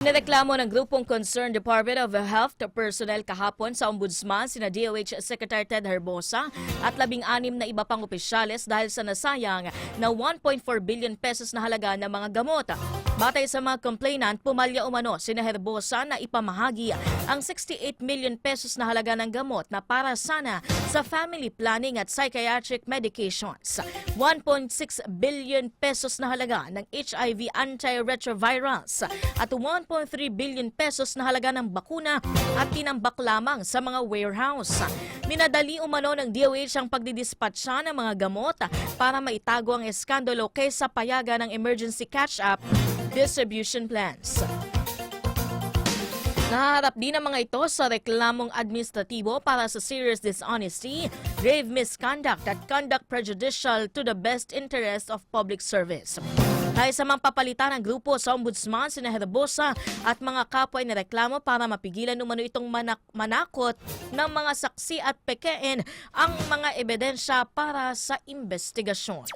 Nireklamo ng grupong Concerned Department of Health personnel kahapon sa Ombudsman sina DOH Secretary Ted Herbosa at 16 na iba pang opisyales dahil sa nasayang na 1.4 billion pesos na halaga ng mga gamot. Batay sa mga complainant, pumalya umano sina Herbosa na ipamahagi ang 68 million pesos na halaga ng gamot na para sana sa family planning at psychiatric medications. 1.6 billion pesos na halaga ng HIV antiretrovirals at 1.3 billion pesos na halaga ng bakuna at tinambak lamang sa mga warehouse. Minadali umano ng DOH ang pagdidispatcha ng mga gamot para maitago ang eskandalo kaysa payagan ng emergency catch-up distribution plans. Naharap din ang mga ito sa reklamong administratibo para sa serious dishonesty, grave misconduct at conduct prejudicial to the best interest of public service. Dahil sa mga papalitan ng grupo sa Ombudsman, sina Herbosa at mga kapwa ay nireklamo para mapigilan umano itong manakot ng mga saksi at pekein ang mga ebidensya para sa investigasyon.